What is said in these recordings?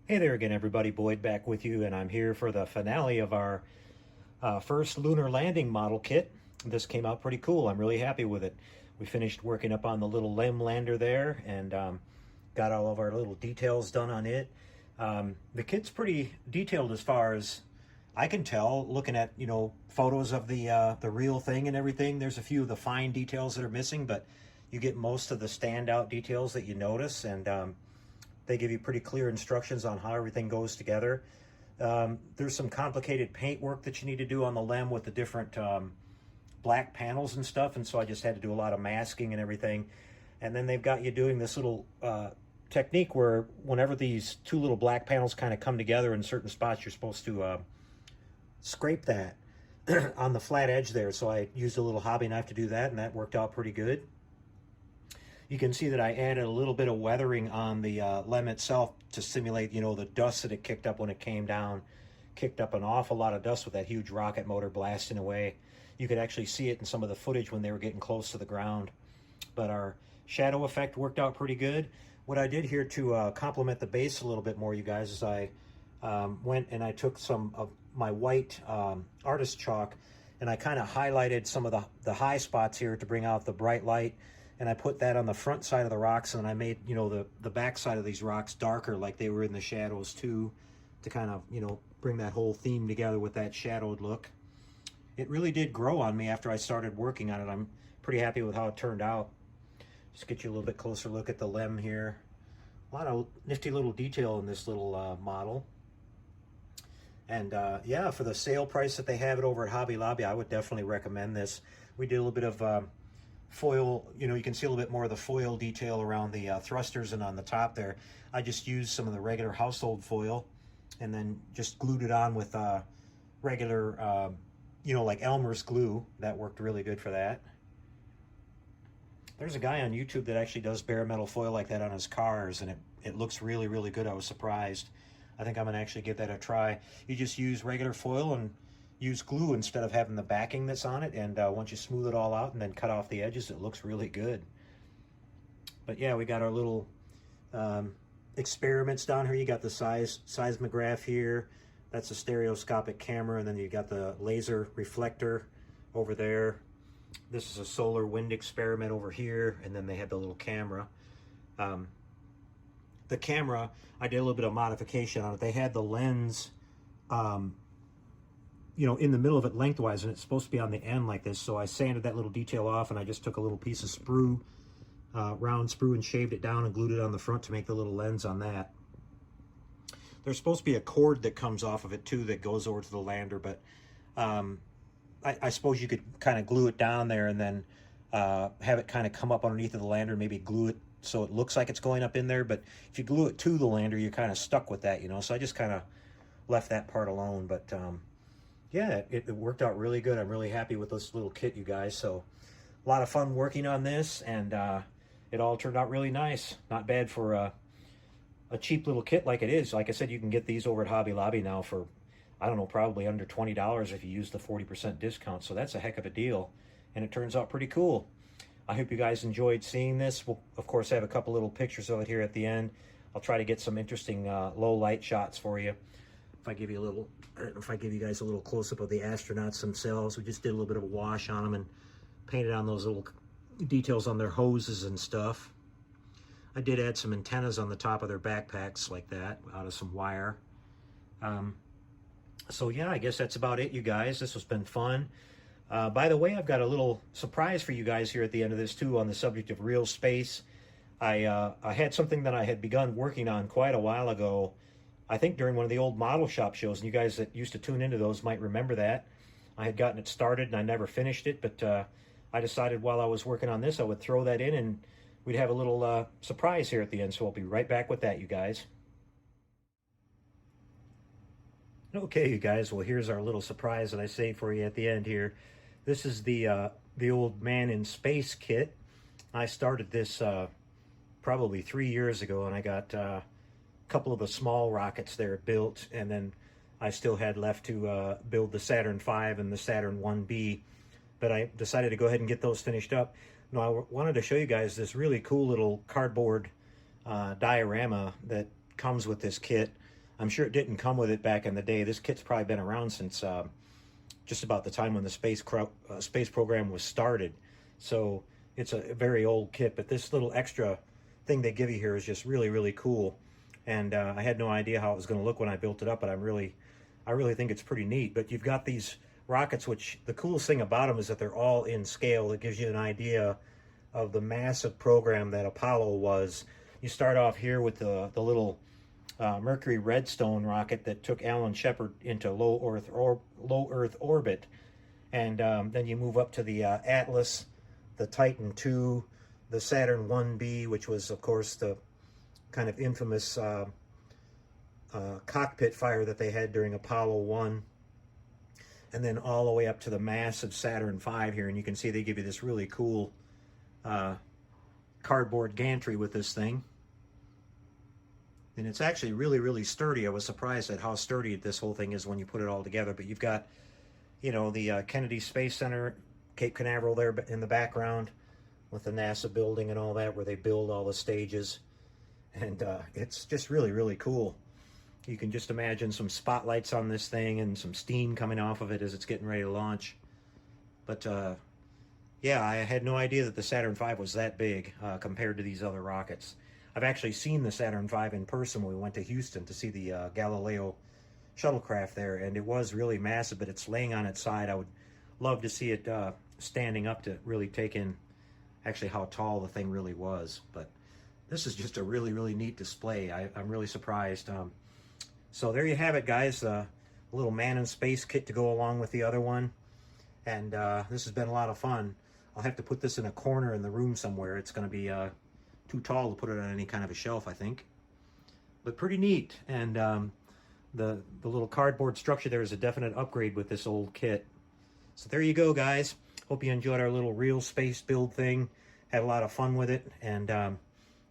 Hey there again, everybody. Boyd back with you, and I'm here for the finale of our first Lunar Landing model kit. This came out pretty cool. I'm really happy with it. We finished working up on the little LEM lander there and got all of our little details done on it. The kit's pretty detailed as far as I can tell, looking at photos of the real thing and everything. There's a few of the fine details that are missing, but you get most of the standout details that you notice, and they give you pretty clear instructions on how everything goes together. There's some complicated paint work that you need to do on the LEM with the different black panels and stuff, and so I just had to do a lot of masking and everything. And then they've got you doing this little technique where whenever these two little black panels kind of come together in certain spots, you're supposed to scrape that on the flat edge there. So I used a little hobby knife to do that, and that worked out pretty good. You can see that I added a little bit of weathering on the LEM itself to simulate, the dust that it kicked up when it came down. Kicked up an awful lot of dust with that huge rocket motor blasting away. You could actually see it in some of the footage when they were getting close to the ground. But our shadow effect worked out pretty good. What I did here to complement the base a little bit more, you guys, is I went and I took some of my white artist chalk and I kind of highlighted some of the high spots here to bring out the bright light. And I put that on the front side of the rocks, and I made, the back side of these rocks darker, like they were in the shadows too, to kind of, bring that whole theme together with that shadowed look. It really did grow on me after I started working on it. I'm pretty happy with how it turned out. Just get you a little bit closer look at the LEM here. A lot of nifty little detail in this little model. And yeah, for the sale price that they have it over at Hobby Lobby, I would definitely recommend this. We did a little bit of foil, you can see a little bit more of the foil detail around the thrusters and on the top there. I just used some of the regular household foil and then just glued it on with regular, like Elmer's glue. That worked really good for that. There's a guy on YouTube that actually does bare metal foil like that on his cars, and it looks really, really good. I was surprised. I think I'm gonna actually give that a try. You just use regular foil and use glue instead of having the backing that's on it, and once you smooth it all out and then cut off the edges, it looks really good. But yeah, we got our little experiments down here. You got the seismograph here. That's a stereoscopic camera, and then you got the laser reflector over there. This is a solar wind experiment over here, and then they have the little camera. The camera, I did a little bit of modification on it. They had the lens in the middle of it lengthwise, and it's supposed to be on the end like this. So I sanded that little detail off, and I just took a little piece of sprue, round sprue, and shaved it down and glued it on the front to make the little lens on that. There's supposed to be a cord that comes off of it too that goes over to the lander, but I suppose you could kind of glue it down there and then have it kind of come up underneath of the lander, maybe glue it so it looks like it's going up in there. But if you glue it to the lander, you're kind of stuck with that, so I just kind of left that part alone. But yeah, it worked out really good. I'm really happy with this little kit, you guys. So a lot of fun working on this, and it all turned out really nice. Not bad for a cheap little kit like it is. Like I said, you can get these over at Hobby Lobby now for, I don't know, probably under $20 if you use the 40% discount. So that's a heck of a deal, and it turns out pretty cool. I hope you guys enjoyed seeing this. We'll, of course, have a couple little pictures of it here at the end. I'll try to get some interesting low light shots for you. If I give you guys a little close-up of the astronauts themselves, we just did a little bit of a wash on them and painted on those little details on their hoses and stuff. I did add some antennas on the top of their backpacks like that out of some wire. So yeah, I guess that's about it, you guys. This has been fun. By the way, I've got a little surprise for you guys here at the end of this too on the subject of real space. I had something that I had begun working on quite a while ago, I think during one of the old model shop shows, and you guys that used to tune into those might remember that. I had gotten it started and I never finished it, but I decided while I was working on this, I would throw that in and we'd have a little surprise here at the end. So I'll be right back with that, you guys. Okay, you guys, well, here's our little surprise that I saved for you at the end here. This is the old Man in Space kit. I started this probably 3 years ago, and I got couple of the small rockets there built, and then I still had left to build the Saturn V and the Saturn 1B, but I decided to go ahead and get those finished up. Now, I wanted to show you guys this really cool little cardboard diorama that comes with this kit. I'm sure it didn't come with it back in the day. This kit's probably been around since just about the time when the space program was started. So it's a very old kit, but this little extra thing they give you here is just really, really cool. And I had no idea how it was going to look when I built it up, but I really think it's pretty neat. But you've got these rockets, which the coolest thing about them is that they're all in scale. It gives you an idea of the massive program that Apollo was. You start off here with the little Mercury Redstone rocket that took Alan Shepard into low Earth orbit, and then you move up to the Atlas, the Titan II, the Saturn 1B, which was of course the kind of infamous cockpit fire that they had during Apollo 1, and then all the way up to the massive Saturn V here. And you can see they give you this really cool cardboard gantry with this thing. And it's actually really, really sturdy. I was surprised at how sturdy this whole thing is when you put it all together. But you've got, you know, the Kennedy Space Center, Cape Canaveral there in the background with the NASA building and all that, where they build all the stages. And it's just really, really cool. You can just imagine some spotlights on this thing and some steam coming off of it as it's getting ready to launch. But yeah, I had no idea that the Saturn V was that big compared to these other rockets. I've actually seen the Saturn V in person when we went to Houston to see the Galileo shuttlecraft there, and it was really massive, but it's laying on its side. I would love to see it standing up to really take in actually how tall the thing really was. But this is just a really, really neat display. I'm really surprised. So there you have it, guys. A little man in space kit to go along with the other one. And this has been a lot of fun. I'll have to put this in a corner in the room somewhere. It's going to be too tall to put it on any kind of a shelf, I think. But pretty neat. And the little cardboard structure there is a definite upgrade with this old kit. So there you go, guys. Hope you enjoyed our little real space build thing. Had a lot of fun with it. And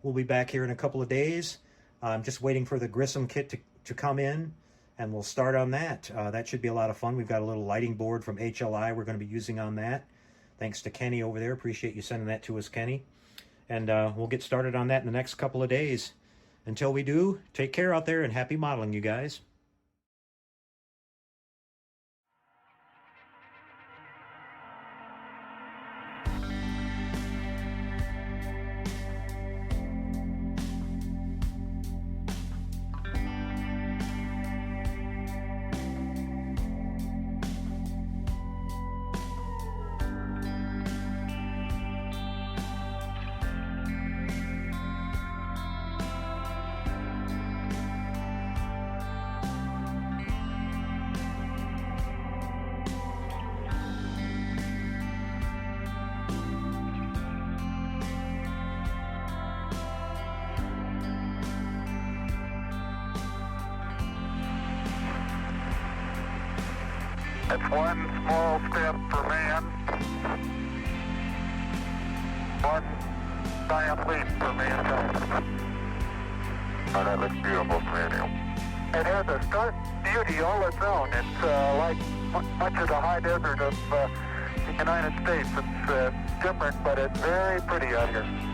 we'll be back here in a couple of days. I'm just waiting for the Grissom kit to come in, and we'll start on that. That should be a lot of fun. We've got a little lighting board from HLI we're going to be using on that. Thanks to Kenny over there. Appreciate you sending that to us, Kenny. And we'll get started on that in the next couple of days. Until we do, take care out there and happy modeling, you guys. It's one small step for man, one giant leap for mankind. Oh, that looks beautiful from here. It has a stark beauty all its own. It's like much of the high desert of the United States. It's different, but it's very pretty out here.